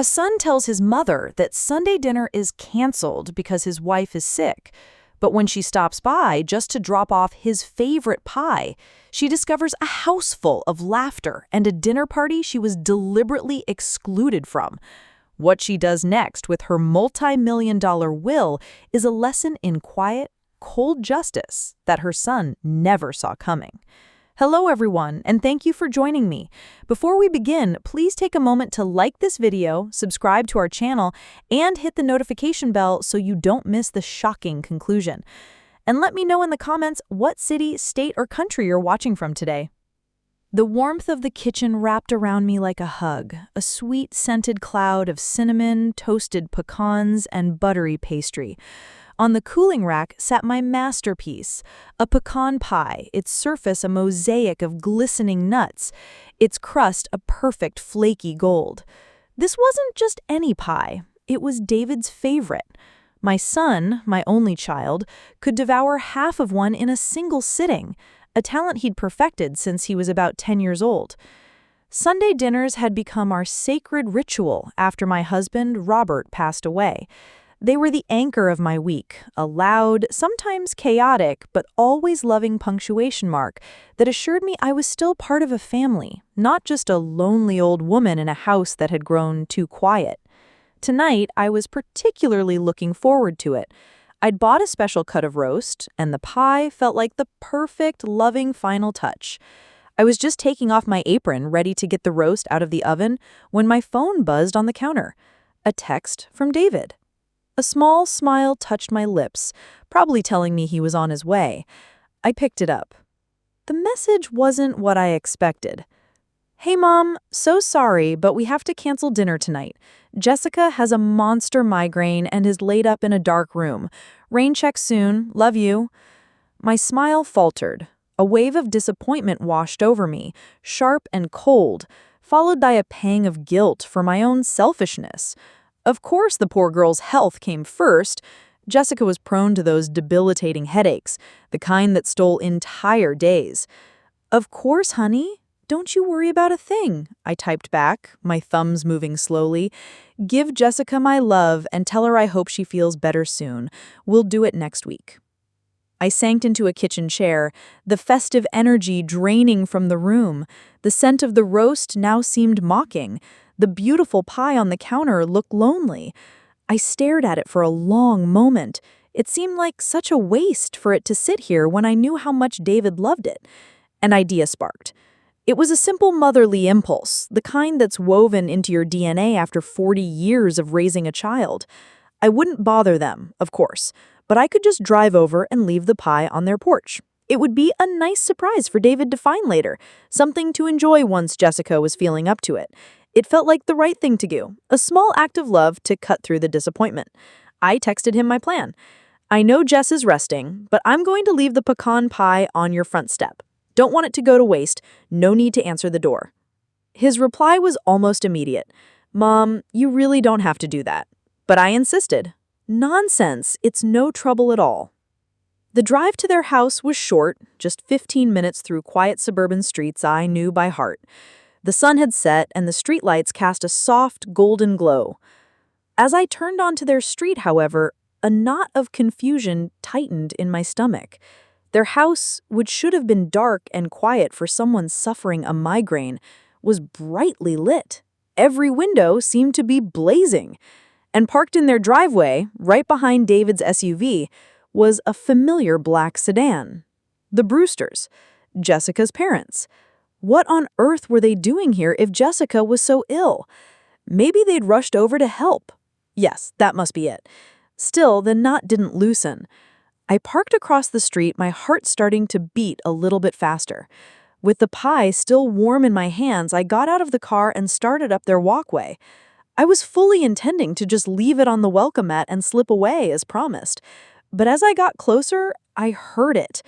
A son tells his mother that Sunday dinner is canceled because his wife is sick. But when she stops by just to drop off his favorite pie, she discovers a house full of laughter and a dinner party she was deliberately excluded from. What she does next with her multi-million-dollar will is a lesson in quiet, cold justice that her son never saw coming. Hello everyone, and thank you for joining me. Before we begin, please take a moment to like this video, subscribe to our channel, and hit the notification bell so you don't miss the shocking conclusion. And let me know in the comments what city, state, or country you're watching from today. The warmth of the kitchen wrapped around me like a hug, a sweet scented cloud of cinnamon, toasted pecans, and buttery pastry. On the cooling rack sat my masterpiece, a pecan pie, its surface a mosaic of glistening nuts, its crust a perfect flaky gold. This wasn't just any pie, it was David's favorite. My son, my only child, could devour half of one in a single sitting, a talent he'd perfected since he was about 10 years old. Sunday dinners had become our sacred ritual after my husband, Robert, passed away. They were the anchor of my week, a loud, sometimes chaotic, but always loving punctuation mark that assured me I was still part of a family, not just a lonely old woman in a house that had grown too quiet. Tonight, I was particularly looking forward to it. I'd bought a special cut of roast, and the pie felt like the perfect, loving final touch. I was just taking off my apron, ready to get the roast out of the oven, when my phone buzzed on the counter. A text from David. A small smile touched my lips, probably telling me he was on his way. I picked it up. The message wasn't what I expected. "Hey Mom, so sorry, but we have to cancel dinner tonight. Jessica has a monster migraine and is laid up in a dark room. Rain check soon. Love you." My smile faltered. A wave of disappointment washed over me, sharp and cold, followed by a pang of guilt for my own selfishness. Of course the poor girl's health came first. Jessica was prone to those debilitating headaches, the kind that stole entire days. "Of course, honey. Don't you worry about a thing," I typed back, my thumbs moving slowly. "Give Jessica my love and tell her I hope she feels better soon. We'll do it next week." I sank into a kitchen chair, the festive energy draining from the room. The scent of the roast now seemed mocking. The beautiful pie on the counter looked lonely. I stared at it for a long moment. It seemed like such a waste for it to sit here when I knew how much David loved it. An idea sparked. It was a simple motherly impulse, the kind that's woven into your DNA after 40 years of raising a child. I wouldn't bother them, of course, but I could just drive over and leave the pie on their porch. It would be a nice surprise for David to find later, something to enjoy once Jessica was feeling up to it. It felt like the right thing to do, a small act of love to cut through the disappointment. I texted him my plan. "I know Jess is resting, but I'm going to leave the pecan pie on your front step. Don't want it to go to waste. No need to answer the door." His reply was almost immediate. "Mom, you really don't have to do that." But I insisted. "Nonsense, it's no trouble at all." The drive to their house was short, just 15 minutes through quiet suburban streets I knew by heart. The sun had set and the streetlights cast a soft, golden glow. As I turned onto their street, however, a knot of confusion tightened in my stomach. Their house, which should have been dark and quiet for someone suffering a migraine, was brightly lit. Every window seemed to be blazing. And parked in their driveway, right behind David's SUV, was a familiar black sedan. The Brewsters, Jessica's parents. What on earth were they doing here if Jessica was so ill? Maybe they'd rushed over to help. Yes, that must be it. Still, the knot didn't loosen. I parked across the street, my heart starting to beat a little bit faster. With the pie still warm in my hands, I got out of the car and started up their walkway. I was fully intending to just leave it on the welcome mat and slip away as promised. But as I got closer, I heard it.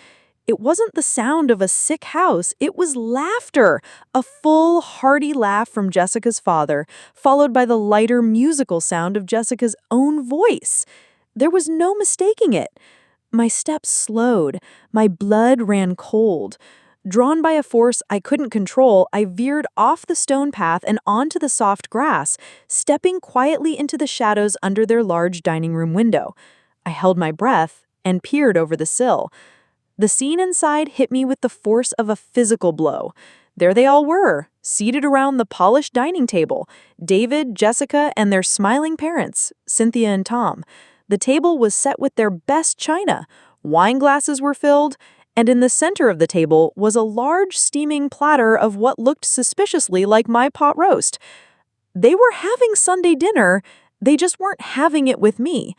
It wasn't the sound of a sick house, it was laughter, a full, hearty laugh from Jessica's father, followed by the lighter musical sound of Jessica's own voice. There was no mistaking it. My steps slowed, my blood ran cold. Drawn by a force I couldn't control, I veered off the stone path and onto the soft grass, stepping quietly into the shadows under their large dining room window. I held my breath and peered over the sill. The scene inside hit me with the force of a physical blow. There they all were, seated around the polished dining table, David, Jessica, and their smiling parents, Cynthia and Tom. The table was set with their best china. Wine glasses were filled, and in the center of the table was a large steaming platter of what looked suspiciously like my pot roast. They were having Sunday dinner, they just weren't having it with me.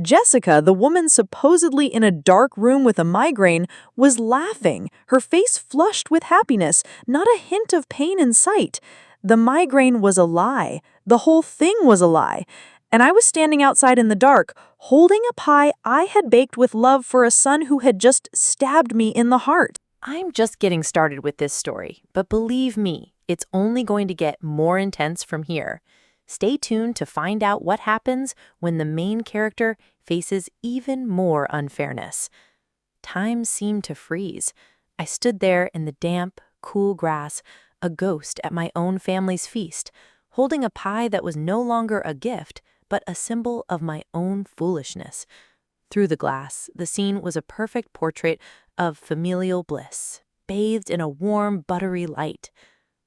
Jessica, the woman supposedly in a dark room with a migraine, was laughing, her face flushed with happiness, not a hint of pain in sight. The migraine was a lie. The whole thing was a lie. And I was standing outside in the dark, holding a pie I had baked with love for a son who had just stabbed me in the heart. I'm just getting started with this story, but believe me, it's only going to get more intense from here. Stay tuned to find out what happens when the main character faces even more unfairness. Time seemed to freeze. I stood there in the damp, cool grass, a ghost at my own family's feast, holding a pie that was no longer a gift, but a symbol of my own foolishness. Through the glass, the scene was a perfect portrait of familial bliss, bathed in a warm, buttery light.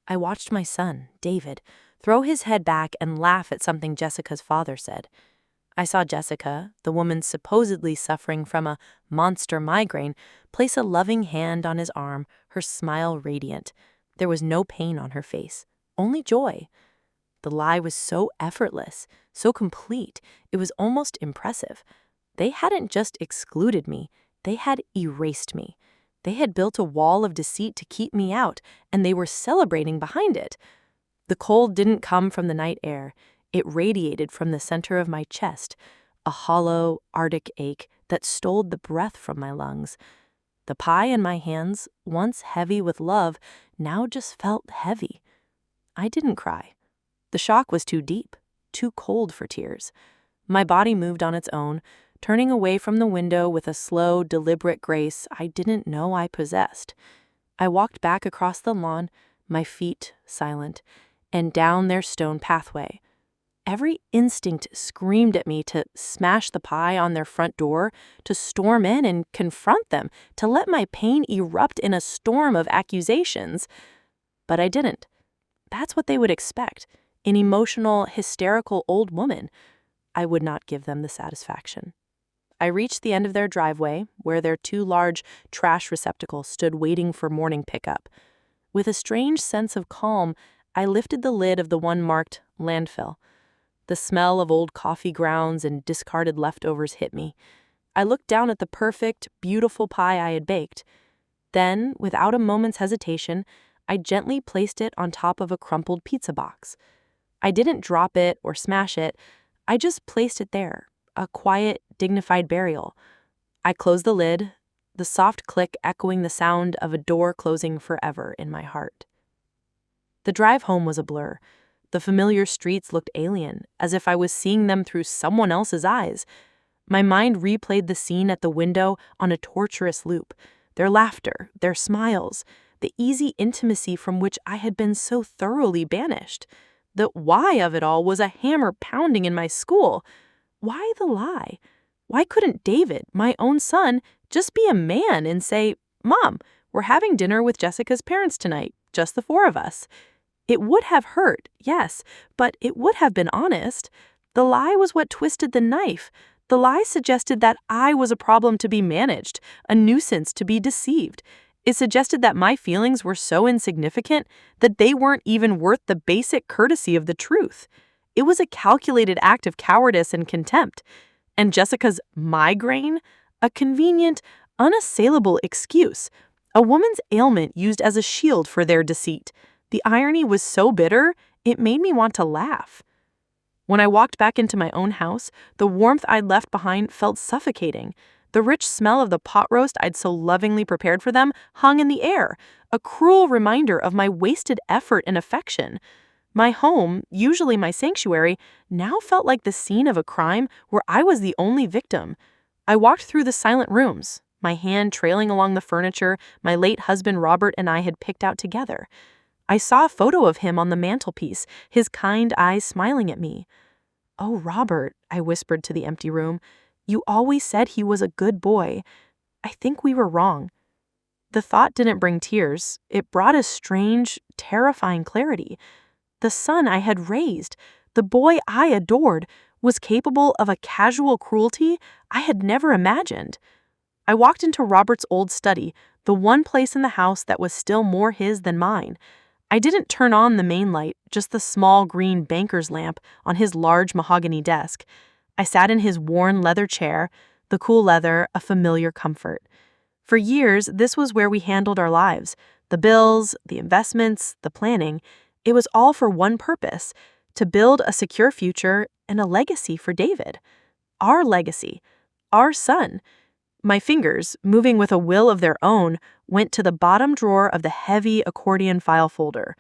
I watched my son, David, throw his head back and laugh at something Jessica's father said. I saw Jessica, the woman supposedly suffering from a monster migraine, place a loving hand on his arm, her smile radiant. There was no pain on her face, only joy. The lie was so effortless, so complete, it was almost impressive. They hadn't just excluded me, they had erased me. They had built a wall of deceit to keep me out, and they were celebrating behind it. The cold didn't come from the night air. It radiated from the center of my chest, a hollow, arctic ache that stole the breath from my lungs. The pie in my hands, once heavy with love, now just felt heavy. I didn't cry. The shock was too deep, too cold for tears. My body moved on its own, turning away from the window with a slow, deliberate grace I didn't know I possessed. I walked back across the lawn, my feet silent, and down their stone pathway. Every instinct screamed at me to smash the pie on their front door, to storm in and confront them, to let my pain erupt in a storm of accusations. But I didn't. That's what they would expect. An emotional, hysterical old woman. I would not give them the satisfaction. I reached the end of their driveway, where their two large trash receptacles stood waiting for morning pickup. With a strange sense of calm, I lifted the lid of the one marked landfill. The smell of old coffee grounds and discarded leftovers hit me. I looked down at the perfect, beautiful pie I had baked. Then, without a moment's hesitation, I gently placed it on top of a crumpled pizza box. I didn't drop it or smash it. I just placed it there, a quiet, dignified burial. I closed the lid, the soft click echoing the sound of a door closing forever in my heart. The drive home was a blur. The familiar streets looked alien, as if I was seeing them through someone else's eyes. My mind replayed the scene at the window on a torturous loop. Their laughter, their smiles, the easy intimacy from which I had been so thoroughly banished. The why of it all was a hammer pounding in my skull. Why the lie? Why couldn't David, my own son, just be a man and say, "Mom, we're having dinner with Jessica's parents tonight, just the four of us"? It would have hurt, yes, but it would have been honest. The lie was what twisted the knife. The lie suggested that I was a problem to be managed, a nuisance to be deceived. It suggested that my feelings were so insignificant that they weren't even worth the basic courtesy of the truth. It was a calculated act of cowardice and contempt. And Jessica's migraine? A convenient, unassailable excuse. A woman's ailment used as a shield for their deceit. The irony was so bitter, it made me want to laugh. When I walked back into my own house, the warmth I'd left behind felt suffocating. The rich smell of the pot roast I'd so lovingly prepared for them hung in the air, a cruel reminder of my wasted effort and affection. My home, usually my sanctuary, now felt like the scene of a crime where I was the only victim. I walked through the silent rooms, my hand trailing along the furniture my late husband Robert and I had picked out together. I saw a photo of him on the mantelpiece, his kind eyes smiling at me. "Oh, Robert," I whispered to the empty room, "you always said he was a good boy. I think we were wrong." The thought didn't bring tears. It brought a strange, terrifying clarity. The son I had raised, the boy I adored, was capable of a casual cruelty I had never imagined. I walked into Robert's old study, the one place in the house that was still more his than mine. I didn't turn on the main light, just the small green banker's lamp on his large mahogany desk. I sat in his worn leather chair, the cool leather a familiar comfort. For years, this was where we handled our lives. The bills, the investments, the planning. It was all for one purpose: to build a secure future and a legacy for David. Our legacy. Our son. My fingers, moving with a will of their own, went to the bottom drawer of the heavy accordion file folder.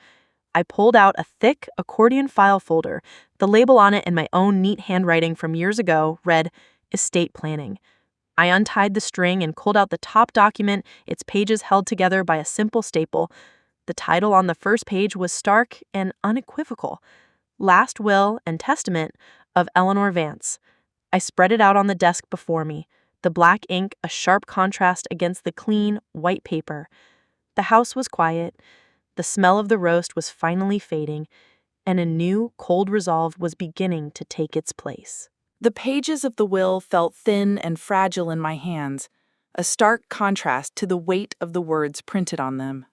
I pulled out a thick accordion file folder. The label on it in my own neat handwriting from years ago read, "Estate Planning." I untied the string and pulled out the top document, its pages held together by a simple staple. The title on the first page was stark and unequivocal: Last Will and Testament of Eleanor Vance. I spread it out on the desk before me, the black ink a sharp contrast against the clean, white paper. The house was quiet. The smell of the roast was finally fading, and a new, cold resolve was beginning to take its place. The pages of the will felt thin and fragile in my hands, a stark contrast to the weight of the words printed on them.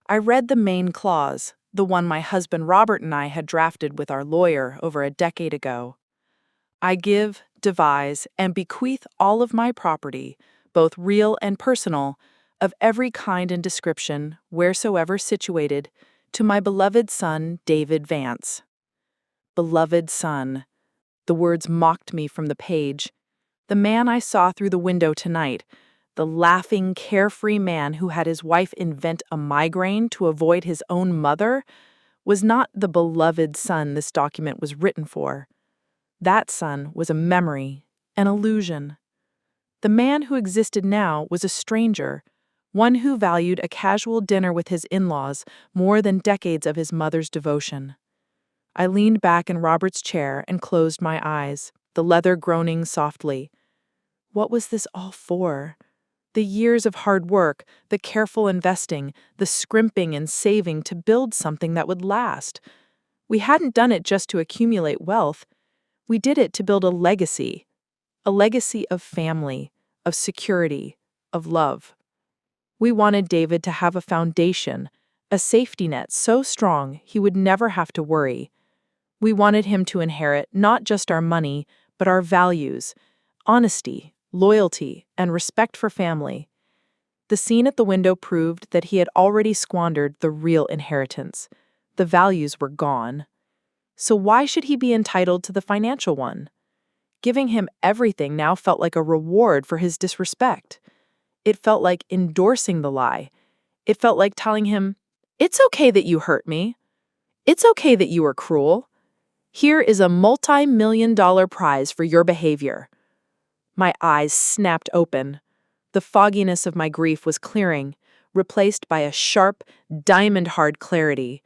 I read the main clause, the one my husband Robert and I had drafted with our lawyer over a decade ago. "I give, devise, and bequeath all of my property, both real and personal, of every kind and description, wheresoever situated, to my beloved son, David Vance." Beloved son. The words mocked me from the page. The man I saw through the window tonight, the laughing, carefree man who had his wife invent a migraine to avoid his own mother, was not the beloved son this document was written for. That son was a memory, an illusion. The man who existed now was a stranger, one who valued a casual dinner with his in-laws more than decades of his mother's devotion. I leaned back in Robert's chair and closed my eyes, the leather groaning softly. What was this all for? The years of hard work, the careful investing, the scrimping and saving to build something that would last. We hadn't done it just to accumulate wealth. We did it to build a legacy of family, of security, of love. We wanted David to have a foundation, a safety net so strong he would never have to worry. We wanted him to inherit not just our money, but our values, honesty, loyalty, and respect for family. The scene at the window proved that he had already squandered the real inheritance. The values were gone. So why should he be entitled to the financial one? Giving him everything now felt like a reward for his disrespect. It felt like endorsing the lie. It felt like telling him, "It's okay that you hurt me. It's okay that you were cruel. Here is a multi-million-dollar prize for your behavior." My eyes snapped open. The fogginess of my grief was clearing, replaced by a sharp, diamond-hard clarity.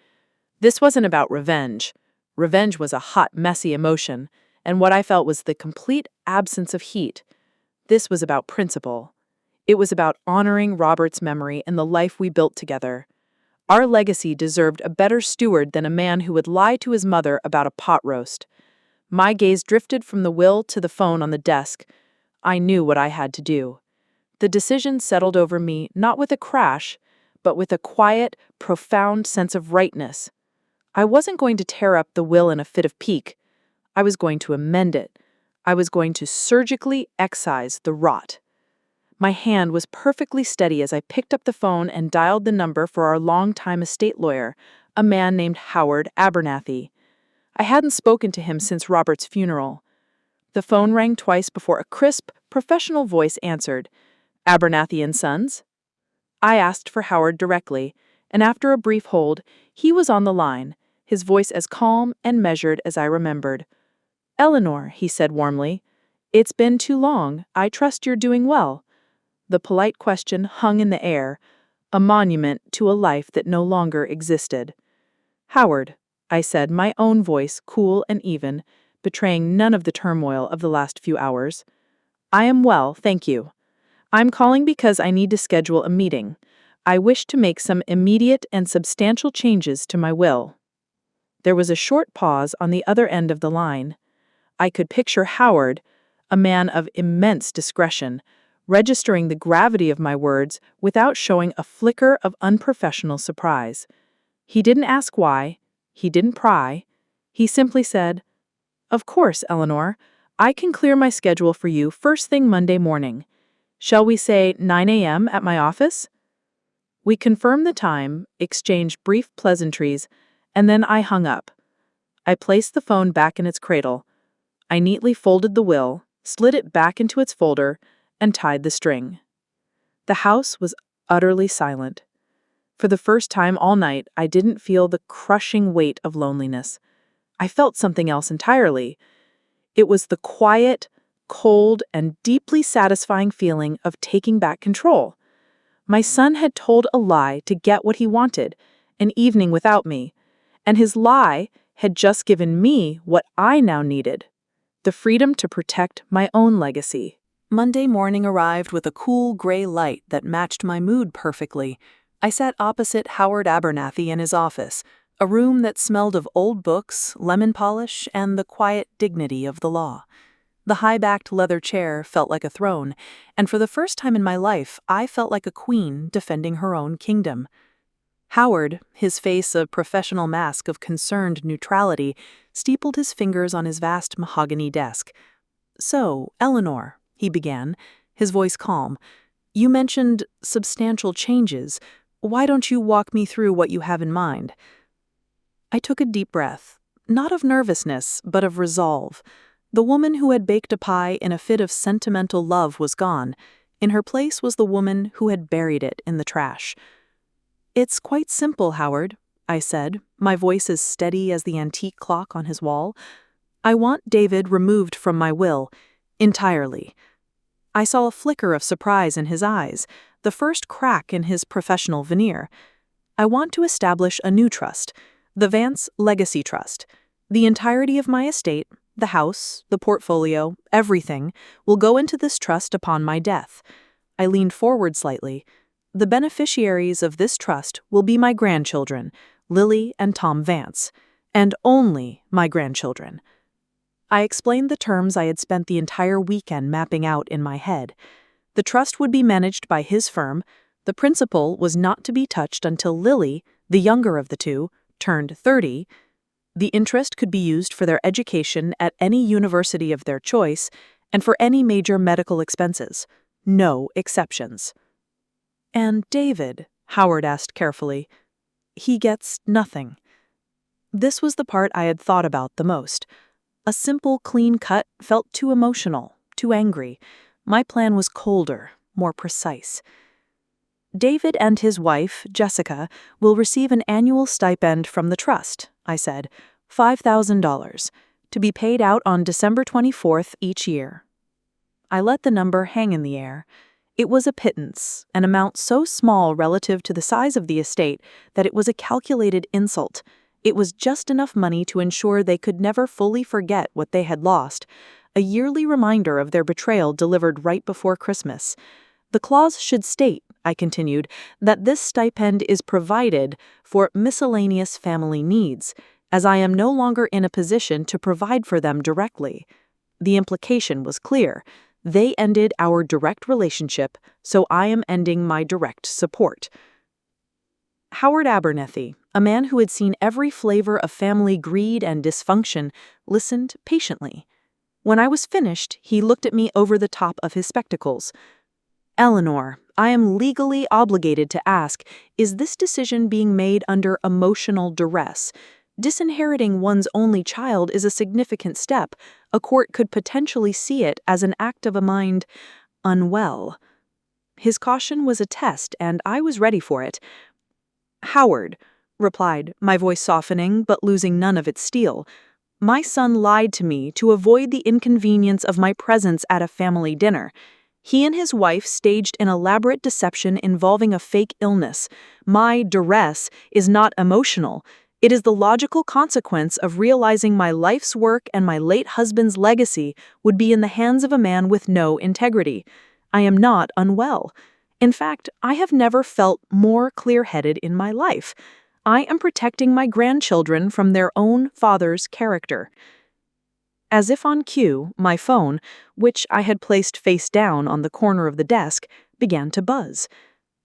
This wasn't about revenge. Revenge was a hot, messy emotion, and what I felt was the complete absence of heat. This was about principle. It was about honoring Robert's memory and the life we built together. Our legacy deserved a better steward than a man who would lie to his mother about a pot roast. My gaze drifted from the will to the phone on the desk. I knew what I had to do. The decision settled over me not with a crash, but with a quiet, profound sense of rightness. I wasn't going to tear up the will in a fit of pique. I was going to amend it. I was going to surgically excise the rot. My hand was perfectly steady as I picked up the phone and dialed the number for our longtime estate lawyer, a man named Howard Abernathy. I hadn't spoken to him since Robert's funeral. The phone rang twice before a crisp, professional voice answered. "Abernathy and Sons?" I asked for Howard directly, and after a brief hold, he was on the line, his voice as calm and measured as I remembered. "Eleanor," he said warmly, "it's been too long. I trust you're doing well." The polite question hung in the air, a monument to a life that no longer existed. "Howard," I said, my own voice cool and even, betraying none of the turmoil of the last few hours. "I am well, thank you. I'm calling because I need to schedule a meeting. I wish to make some immediate and substantial changes to my will." There was a short pause on the other end of the line. I could picture Howard, a man of immense discretion, registering the gravity of my words without showing a flicker of unprofessional surprise. He didn't ask why. He didn't pry. He simply said, "Of course, Eleanor. I can clear my schedule for you first thing Monday morning. Shall we say 9 a.m. at my office?" We confirmed the time, exchanged brief pleasantries, and then I hung up. I placed the phone back in its cradle. I neatly folded the will, slid it back into its folder, and tied the string. The house was utterly silent. For the first time all night, I didn't feel the crushing weight of loneliness. I felt something else entirely. It was the quiet, cold, and deeply satisfying feeling of taking back control. My son had told a lie to get what he wanted, an evening without me, and his lie had just given me what I now needed, the freedom to protect my own legacy. Monday morning arrived with a cool gray light that matched my mood perfectly. I sat opposite Howard Abernathy in his office, a room that smelled of old books, lemon polish, and the quiet dignity of the law. The high-backed leather chair felt like a throne, and for the first time in my life, I felt like a queen defending her own kingdom. Howard, his face a professional mask of concerned neutrality, steepled his fingers on his vast mahogany desk. "So, Eleanor," he began, his voice calm, "you mentioned substantial changes. Why don't you walk me through what you have in mind?" I took a deep breath, not of nervousness, but of resolve. The woman who had baked a pie in a fit of sentimental love was gone. In her place was the woman who had buried it in the trash. "It's quite simple, Howard," I said, my voice as steady as the antique clock on his wall. "I want David removed from my will, entirely." I saw a flicker of surprise in his eyes, the first crack in his professional veneer. "I want to establish a new trust, the Vance Legacy Trust. The entirety of my estate, the house, the portfolio, everything, will go into this trust upon my death." I leaned forward slightly. "The beneficiaries of this trust will be my grandchildren, Lily and Tom Vance, and only my grandchildren." I explained the terms I had spent the entire weekend mapping out in my head. The trust would be managed by his firm. The principal was not to be touched until Lily, the younger of the two, turned 30. The interest could be used for their education at any university of their choice and for any major medical expenses. No exceptions. "And David," Howard asked carefully, "he gets nothing." This was the part I had thought about the most. A simple, clean cut felt too emotional, too angry. My plan was colder, more precise. "David and his wife, Jessica, will receive an annual stipend from the trust," I said, $5,000, to be paid out on December 24th each year. I let the number hang in the air. It was a pittance, an amount so small relative to the size of the estate that it was a calculated insult. It was just enough money to ensure they could never fully forget what they had lost, a yearly reminder of their betrayal delivered right before Christmas. "The clause should state," I continued, "that this stipend is provided for miscellaneous family needs, as I am no longer in a position to provide for them directly." The implication was clear. They ended our direct relationship, so I am ending my direct support. Howard Abernathy, a man who had seen every flavor of family greed and dysfunction, listened patiently. When I was finished, he looked at me over the top of his spectacles. "Eleanor, I am legally obligated to ask, is this decision being made under emotional duress? Disinheriting one's only child is a significant step. A court could potentially see it as an act of a mind unwell." His caution was a test, and I was ready for it. "Howard," replied, my voice softening but losing none of its steel, "my son lied to me to avoid the inconvenience of my presence at a family dinner. He and his wife staged an elaborate deception involving a fake illness. My duress is not emotional. It is the logical consequence of realizing my life's work and my late husband's legacy would be in the hands of a man with no integrity. I am not unwell. In fact, I have never felt more clear-headed in my life. I am protecting my grandchildren from their own father's character. As if on cue, my phone, which I had placed face down on the corner of the desk, began to buzz.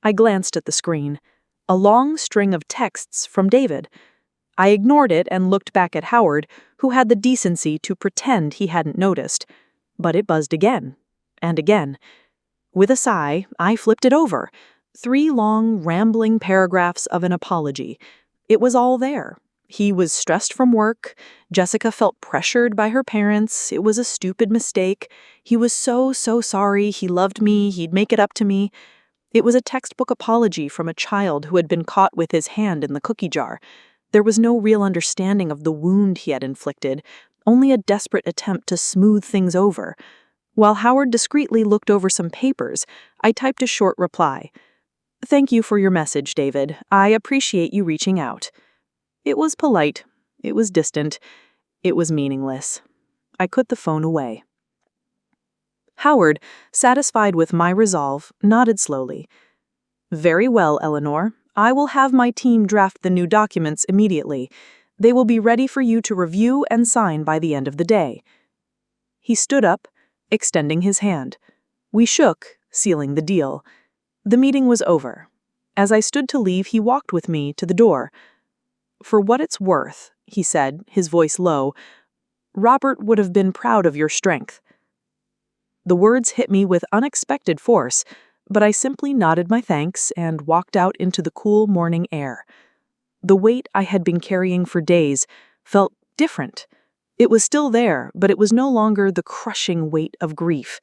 I glanced at the screen. A long string of texts from David. I ignored it and looked back at Howard, who had the decency to pretend he hadn't noticed. But it buzzed again, and again. With a sigh, I flipped it over. 3 long, rambling paragraphs of an apology. It was all there. He was stressed from work. Jessica felt pressured by her parents. It was a stupid mistake. He was so sorry. He loved me. He'd make it up to me. It was a textbook apology from a child who had been caught with his hand in the cookie jar. There was no real understanding of the wound he had inflicted, only a desperate attempt to smooth things over. While Howard discreetly looked over some papers, I typed a short reply. "Thank you for your message, David. I appreciate you reaching out." It was polite. It was distant. It was meaningless. I put the phone away. Howard, satisfied with my resolve, nodded slowly. "Very well, Eleanor. I will have my team draft the new documents immediately. They will be ready for you to review and sign by the end of the day." He stood up, extending his hand. We shook, sealing the deal. The meeting was over. As I stood to leave, he walked with me to the door. "For what it's worth," he said, his voice low, "Robert would have been proud of your strength." The words hit me with unexpected force, but I simply nodded my thanks and walked out into the cool morning air. The weight I had been carrying for days felt different. It was still there, but it was no longer the crushing weight of grief.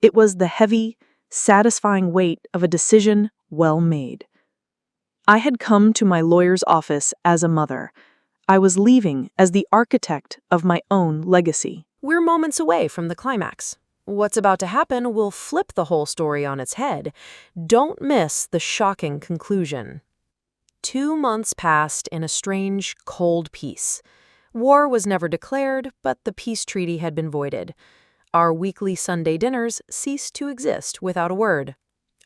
It was the heavy, satisfying weight of a decision well made. I had come to my lawyer's office as a mother. I was leaving as the architect of my own legacy. We're moments away from the climax. What's about to happen will flip the whole story on its head. Don't miss the shocking conclusion. 2 months passed in a strange, cold peace. War was never declared, but the peace treaty had been voided. Our weekly Sunday dinners ceased to exist without a word.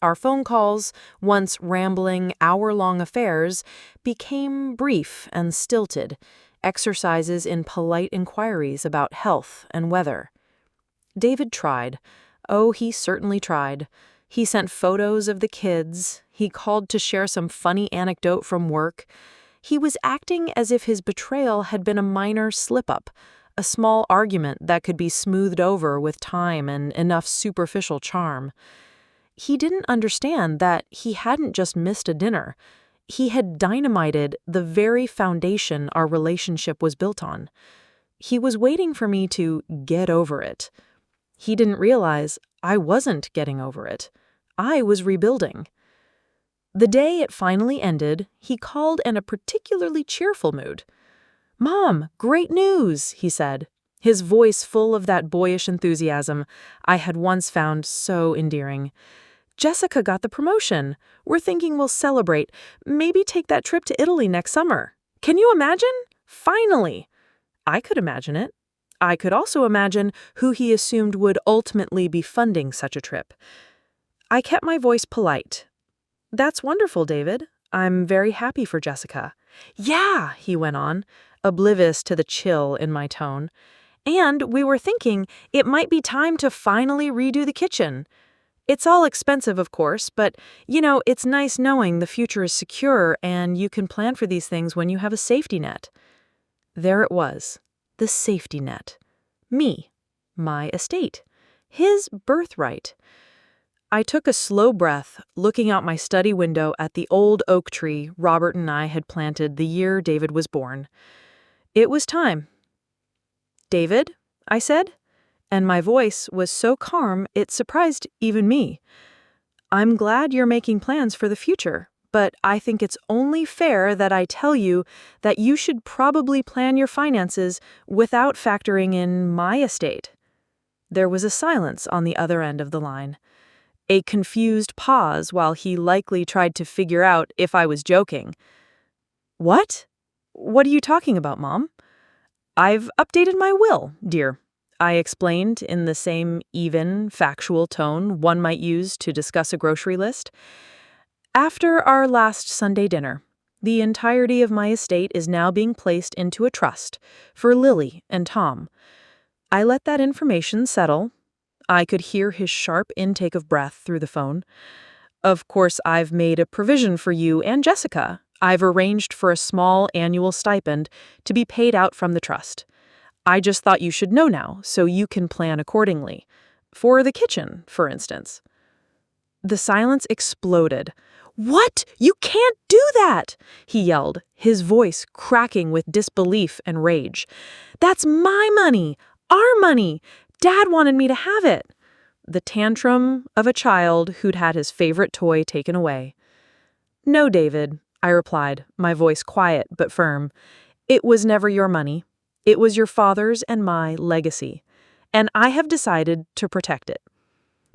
Our phone calls, once rambling, hour-long affairs, became brief and stilted, exercises in polite inquiries about health and weather. David tried. Oh, he certainly tried. He sent photos of the kids. He called to share some funny anecdote from work. He was acting as if his betrayal had been a minor slip-up, a small argument that could be smoothed over with time and enough superficial charm. He didn't understand that he hadn't just missed a dinner. He had dynamited the very foundation our relationship was built on. He was waiting for me to get over it. He didn't realize I wasn't getting over it. I was rebuilding. The day it finally ended, he called in a particularly cheerful mood. "Mom, great news," he said, his voice full of that boyish enthusiasm I had once found so endearing. "Jessica got the promotion. We're thinking we'll celebrate, maybe take that trip to Italy next summer. Can you imagine? Finally!" I could imagine it. I could also imagine who he assumed would ultimately be funding such a trip. I kept my voice polite. "That's wonderful, David. I'm very happy for Jessica." "Yeah," he went on, oblivious to the chill in my tone. "And we were thinking it might be time to finally redo the kitchen. It's all expensive, of course, but, it's nice knowing the future is secure and you can plan for these things when you have a safety net." There it was, the safety net. Me, my estate, his birthright. I took a slow breath, looking out my study window at the old oak tree Robert and I had planted the year David was born. It was time. "David," I said, and my voice was so calm it surprised even me. "I'm glad you're making plans for the future, but I think it's only fair that I tell you that you should probably plan your finances without factoring in my estate." There was a silence on the other end of the line. A confused pause while he likely tried to figure out if I was joking. What? What are you talking about, Mom? I've updated my will, dear, I explained in the same even, factual tone one might use to discuss a grocery list. After our last Sunday dinner, the entirety of my estate is now being placed into a trust for Lily and Tom. I let that information settle. I could hear his sharp intake of breath through the phone. Of course, I've made a provision for you and Jessica. I've arranged for a small annual stipend to be paid out from the trust. I just thought you should know now, so you can plan accordingly. For the kitchen, for instance. The silence exploded. "What? You can't do that!" he yelled, his voice cracking with disbelief and rage. "That's my money! Our money! Dad wanted me to have it!" The tantrum of a child who'd had his favorite toy taken away. "No, David," I replied, my voice quiet but firm. "It was never your money. It was your father's and my legacy. And I have decided to protect it."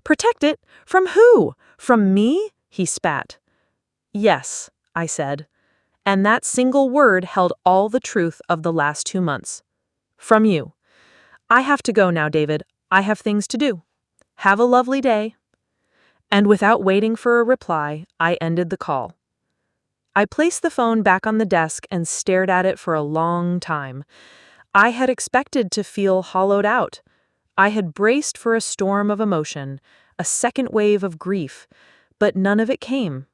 "Protect it? From who? From me?" he spat. "Yes," I said. And that single word held all the truth of the last 2 months. "From you. I have to go now, David. I have things to do. Have a lovely day." And without waiting for a reply, I ended the call. I placed the phone back on the desk and stared at it for a long time. I had expected to feel hollowed out. I had braced for a storm of emotion, a second wave of grief, but none of it came.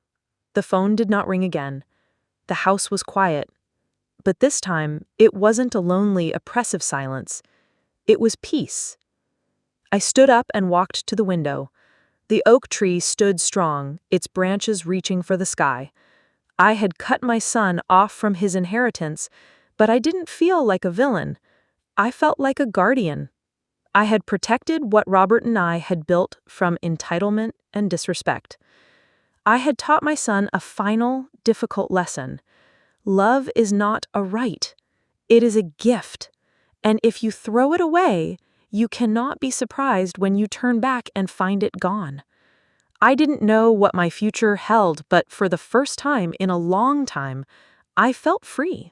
The phone did not ring again. The house was quiet. But this time, it wasn't a lonely, oppressive silence. It was peace. I stood up and walked to the window. The oak tree stood strong, its branches reaching for the sky. I had cut my son off from his inheritance, but I didn't feel like a villain. I felt like a guardian. I had protected what Robert and I had built from entitlement and disrespect. I had taught my son a final, difficult lesson. Love is not a right. It is a gift. And if you throw it away, you cannot be surprised when you turn back and find it gone. I didn't know what my future held, but for the first time in a long time, I felt free.